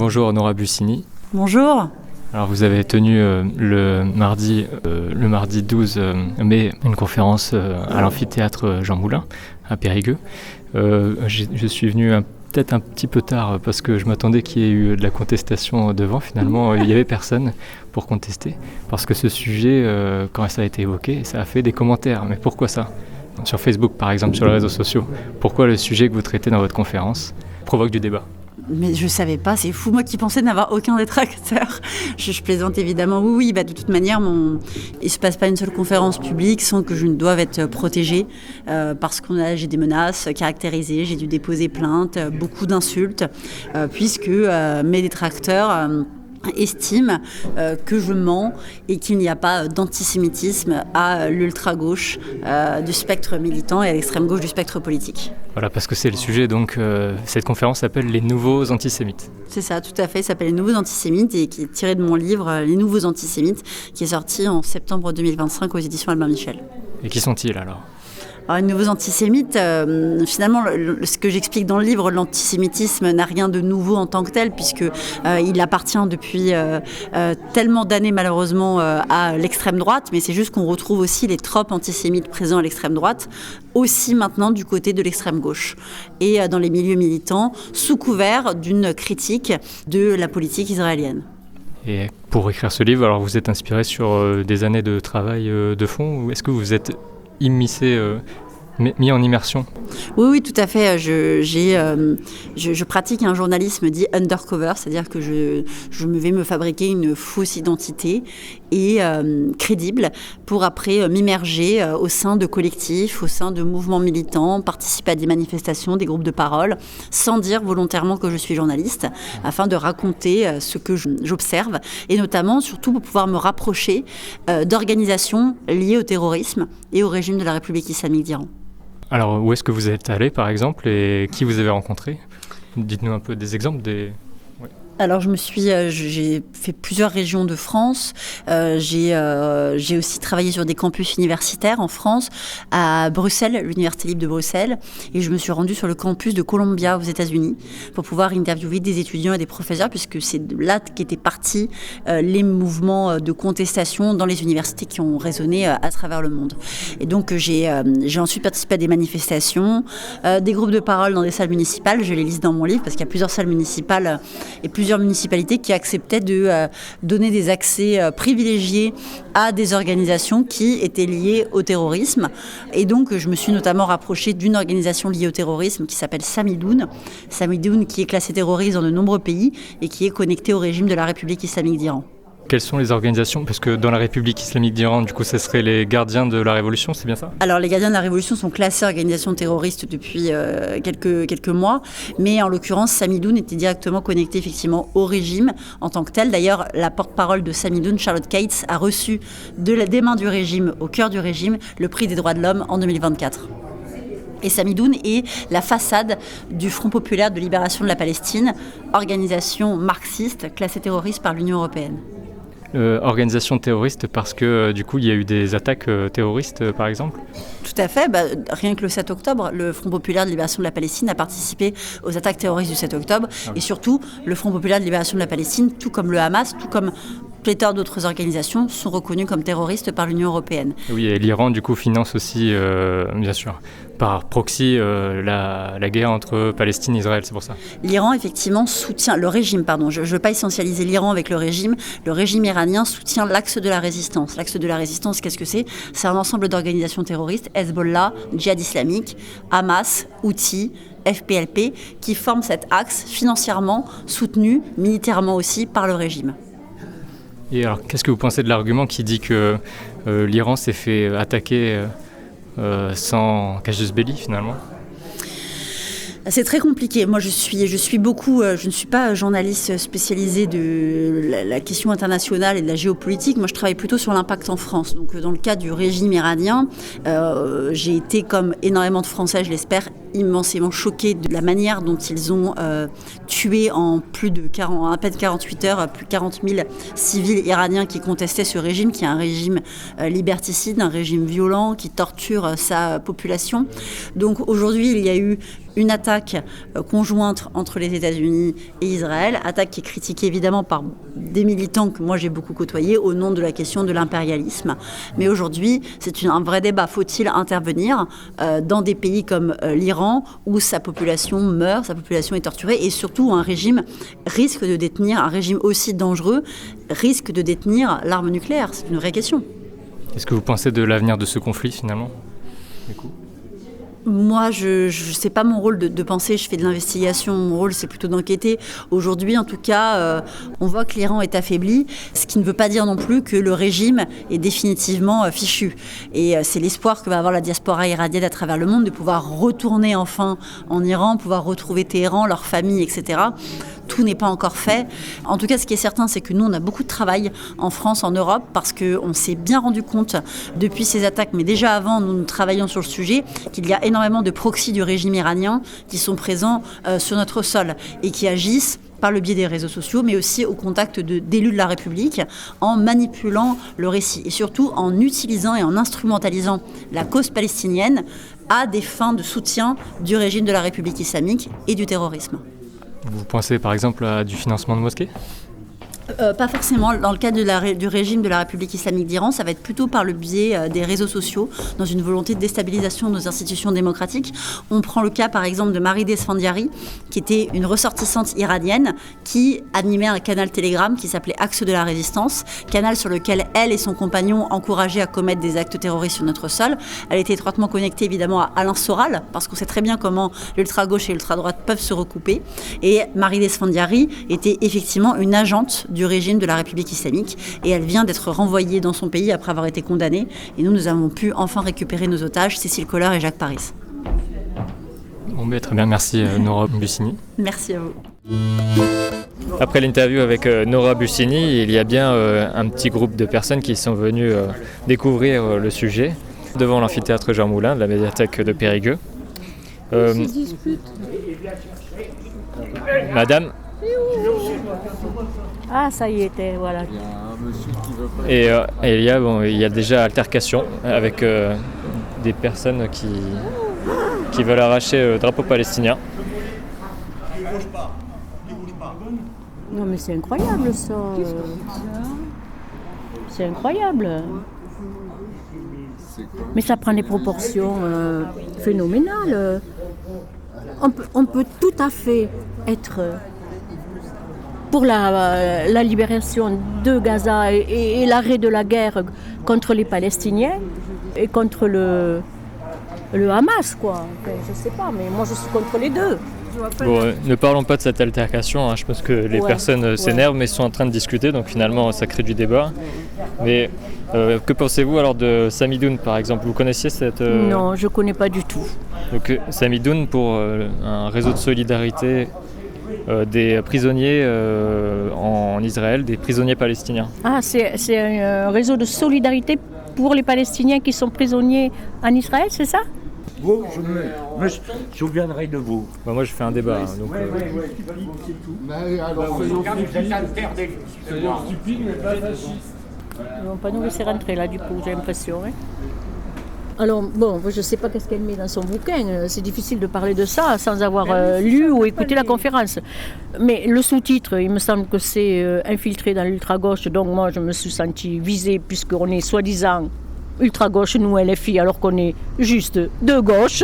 Bonjour Nora Bussini. Bonjour. Alors vous avez tenu le mardi 12 mai une conférence à l'amphithéâtre Jean Moulin à Périgueux. Je suis venu peut-être un petit peu tard parce que je m'attendais qu'il y ait eu de la contestation devant. Finalement, il n'y avait personne pour contester parce que ce sujet, quand ça a été évoqué, ça a fait des commentaires. Mais pourquoi ça ? Sur Facebook par exemple, sur les réseaux sociaux. Pourquoi le sujet que vous traitez dans votre conférence provoque du débat ? Mais je savais pas, c'est fou, moi qui pensais n'avoir aucun détracteur. Je plaisante évidemment, oui, de toute manière, il se passe pas une seule conférence publique sans que je ne doive être protégée, parce que j'ai des menaces caractérisées, j'ai dû déposer plainte, beaucoup d'insultes, puisque mes détracteurs estime que je mens et qu'il n'y a pas d'antisémitisme à l'ultra-gauche du spectre militant et à l'extrême-gauche du spectre politique. Voilà, parce que c'est le sujet, donc cette conférence s'appelle « Les nouveaux antisémites ». C'est ça, tout à fait, ça s'appelle « Les nouveaux antisémites » et qui est tiré de mon livre « Les nouveaux antisémites » qui est sorti en septembre 2025 aux éditions Albin Michel. Et qui sont-ils alors ? Alors, les nouveaux antisémites, finalement, ce que j'explique dans le livre, l'antisémitisme n'a rien de nouveau en tant que tel, puisqu'il appartient depuis tellement d'années, malheureusement, à l'extrême droite, mais c'est juste qu'on retrouve aussi les tropes antisémites présents à l'extrême droite, aussi maintenant du côté de l'extrême gauche, et dans les milieux militants, sous couvert d'une critique de la politique israélienne. Et pour écrire ce livre, alors vous êtes inspiré sur des années de travail de fond, ou est-ce que vous êtes immiscé, mis en immersion? Oui, tout à fait. Je pratique un journalisme dit undercover, c'est-à-dire que je vais me fabriquer une fausse identité et crédible pour après m'immerger au sein de collectifs, au sein de mouvements militants, participer à des manifestations, des groupes de parole, sans dire volontairement que je suis journaliste, afin de raconter ce que j'observe et notamment, surtout, pour pouvoir me rapprocher d'organisations liées au terrorisme et au régime de la République islamique d'Iran. Alors, où est-ce que vous êtes allé, par exemple, et qui vous avez rencontré ? Dites-nous un peu des exemples des... Alors j'ai fait plusieurs régions de France, j'ai aussi travaillé sur des campus universitaires en France, à Bruxelles, l'Université libre de Bruxelles, et je me suis rendue sur le campus de Columbia aux États-Unis pour pouvoir interviewer des étudiants et des professeurs, puisque c'est là qu'étaient partis les mouvements de contestation dans les universités qui ont résonné à travers le monde. Et donc j'ai ensuite participé à des manifestations, des groupes de parole dans des salles municipales, je les liste dans mon livre parce qu'il y a plusieurs salles municipales et plusieurs municipalités qui acceptaient de donner des accès privilégiés à des organisations qui étaient liées au terrorisme. Et donc, je me suis notamment rapprochée d'une organisation liée au terrorisme qui s'appelle Samidoun. Samidoun qui est classée terroriste dans de nombreux pays et qui est connectée au régime de la République islamique d'Iran. Quelles sont les organisations ? Parce que dans la République islamique d'Iran, du coup, ce serait les gardiens de la Révolution, c'est bien ça ? Alors, les gardiens de la Révolution sont classés organisations terroristes depuis quelques mois, mais en l'occurrence, Samidoun était directement connecté effectivement au régime en tant que tel. D'ailleurs, la porte-parole de Samidoun, Charlotte Cates, a reçu des mains du régime, au cœur du régime, le prix des droits de l'homme en 2024. Et Samidoun est la façade du Front populaire de libération de la Palestine, organisation marxiste classée terroriste par l'Union européenne. Organisation terroriste parce que du coup il y a eu des attaques terroristes par exemple ? Tout à fait, rien que le 7 octobre, le Front populaire de libération de la Palestine a participé aux attaques terroristes du 7 octobre et surtout le Front populaire de libération de la Palestine, tout comme le Hamas, tout comme pléthore d'autres organisations sont reconnus comme terroristes par l'Union européenne. Oui, et l'Iran du coup finance aussi, bien sûr, par proxy la guerre entre Palestine et Israël, c'est pour ça. L'Iran effectivement soutient, le régime, je ne veux pas essentialiser l'Iran avec le régime iranien soutient l'axe de la résistance. L'axe de la résistance, qu'est-ce que c'est ? C'est un ensemble d'organisations terroristes, Hezbollah, Djihad islamique, Hamas, Houthi, FPLP, qui forment cet axe financièrement soutenu, militairement aussi, par le régime. Et alors, qu'est-ce que vous pensez de l'argument qui dit que l'Iran s'est fait attaquer sans casus belli finalement ? C'est très compliqué. Moi, je ne suis pas journaliste spécialisée de la question internationale et de la géopolitique. Moi, je travaille plutôt sur l'impact en France. Donc, dans le cas du régime iranien, j'ai été, comme énormément de Français, je l'espère, immensément choqués de la manière dont ils ont tué en à peine 48 heures, plus de 40 000 civils iraniens qui contestaient ce régime, qui est un régime liberticide, un régime violent, qui torture sa population. Donc aujourd'hui, il y a eu une attaque conjointe entre les États-Unis et Israël, attaque qui est critiquée évidemment par des militants que moi j'ai beaucoup côtoyés au nom de la question de l'impérialisme. Mais aujourd'hui, c'est un vrai débat. Faut-il intervenir dans des pays comme l'Iran où sa population meurt, sa population est torturée et surtout un régime risque de détenir, un régime aussi dangereux, risque de détenir l'arme nucléaire? C'est une vraie question. Qu'est-ce que vous pensez de l'avenir de ce conflit finalement, du coup ? Moi, c'est pas mon rôle de penser, je fais de l'investigation, mon rôle c'est plutôt d'enquêter. Aujourd'hui, en tout cas, on voit que l'Iran est affaibli, ce qui ne veut pas dire non plus que le régime est définitivement fichu. Et c'est l'espoir que va avoir la diaspora iranienne à travers le monde de pouvoir retourner enfin en Iran, pouvoir retrouver Téhéran, leur famille, etc. Tout n'est pas encore fait. En tout cas, ce qui est certain, c'est que nous, on a beaucoup de travail en France, en Europe, parce qu'on s'est bien rendu compte depuis ces attaques, mais déjà avant, nous travaillions sur le sujet, qu'il y a énormément de proxys du régime iranien qui sont présents sur notre sol et qui agissent par le biais des réseaux sociaux, mais aussi au contact d'élus de la République, en manipulant le récit et surtout en utilisant et en instrumentalisant la cause palestinienne à des fins de soutien du régime de la République islamique et du terrorisme. Vous pensez par exemple à du financement de mosquées ? Pas forcément. Dans le cadre du régime de la République islamique d'Iran, ça va être plutôt par le biais des réseaux sociaux, dans une volonté de déstabilisation de nos institutions démocratiques. On prend le cas par exemple de Marie Desfandiari, qui était une ressortissante iranienne qui animait un canal Telegram qui s'appelait Axe de la Résistance, canal sur lequel elle et son compagnon encourageaient à commettre des actes terroristes sur notre sol. Elle était étroitement connectée évidemment à Alain Soral, parce qu'on sait très bien comment l'ultra-gauche et l'ultra-droite peuvent se recouper. Et Marie Desfandiari était effectivement une agente du régime de la République islamique et elle vient d'être renvoyée dans son pays après avoir été condamnée et nous avons pu enfin récupérer nos otages, Cécile Kohler et Jacques Paris. Bon, très bien, merci Nora Bussini. Merci à vous. Après l'interview avec Nora Bussini, il y a bien un petit groupe de personnes qui sont venues découvrir le sujet devant l'amphithéâtre Jean Moulin de la médiathèque de Périgueux. Madame. Ah, ça y était, voilà. Et il y a déjà altercation avec des personnes qui veulent arracher le drapeau palestinien. Non mais c'est incroyable ça. C'est incroyable. Mais ça prend des proportions phénoménales. On peut tout à fait être pour la libération de Gaza et l'arrêt de la guerre contre les Palestiniens et contre le Hamas, quoi. Enfin, je sais pas, mais moi je suis contre les deux. Bon, ne parlons pas de cette altercation, hein. Je pense que les personnes s'énervent mais sont en train de discuter, donc finalement ça crée du débat. Mais que pensez-vous alors de Samidoun par exemple? Vous connaissiez cette... Non, je ne connais pas du tout. Donc Samidoun pour un réseau de solidarité des prisonniers en Israël, des prisonniers palestiniens. Ah, c'est un réseau de solidarité pour les Palestiniens qui sont prisonniers en Israël, c'est ça? Vous, je me souviendrai de vous. Bah, moi je fais un débat. Donc, Ils vont pas nous laisser rentrer là du coup, j'ai l'impression. Hein. Alors bon, je ne sais pas qu'est-ce qu'elle met dans son bouquin, c'est difficile de parler de ça sans avoir lu ou écouté la conférence. Mais le sous-titre, il me semble que c'est infiltré dans l'ultra-gauche, donc moi je me suis sentie visée puisqu'on est soi-disant ultra-gauche, nous LFI, alors qu'on est juste de gauche.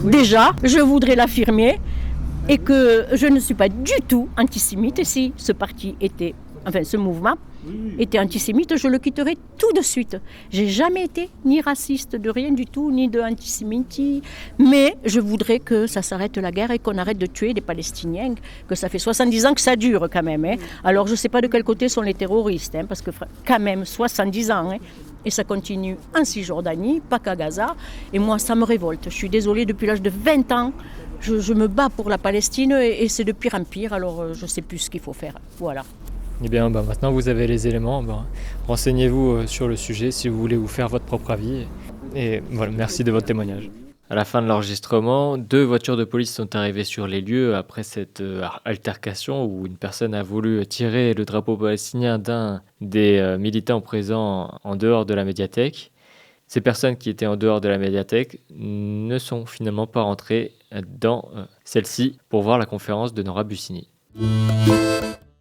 Déjà, je voudrais l'affirmer et que je ne suis pas du tout antisémite et si ce parti était, enfin ce mouvement, était antisémite, je le quitterai tout de suite. J'ai jamais été ni raciste de rien du tout, ni de antisémite, mais je voudrais que ça s'arrête la guerre et qu'on arrête de tuer des Palestiniens, que ça fait 70 ans que ça dure quand même. Hein. Alors je sais pas de quel côté sont les terroristes, hein, parce que quand même 70 ans, hein, et ça continue en Cisjordanie, pas qu'à Gaza, et moi ça me révolte. Je suis désolée, depuis l'âge de 20 ans, je me bats pour la Palestine et c'est de pire en pire, alors je sais plus ce qu'il faut faire. Voilà. Eh bien, maintenant vous avez les éléments, renseignez-vous sur le sujet si vous voulez vous faire votre propre avis. Et voilà, merci de votre témoignage. À la fin de l'enregistrement, 2 voitures de police sont arrivées sur les lieux après cette altercation où une personne a voulu tirer le drapeau palestinien d'un des militants présents en dehors de la médiathèque. Ces personnes qui étaient en dehors de la médiathèque ne sont finalement pas rentrées dans celle-ci pour voir la conférence de Nora Bussini.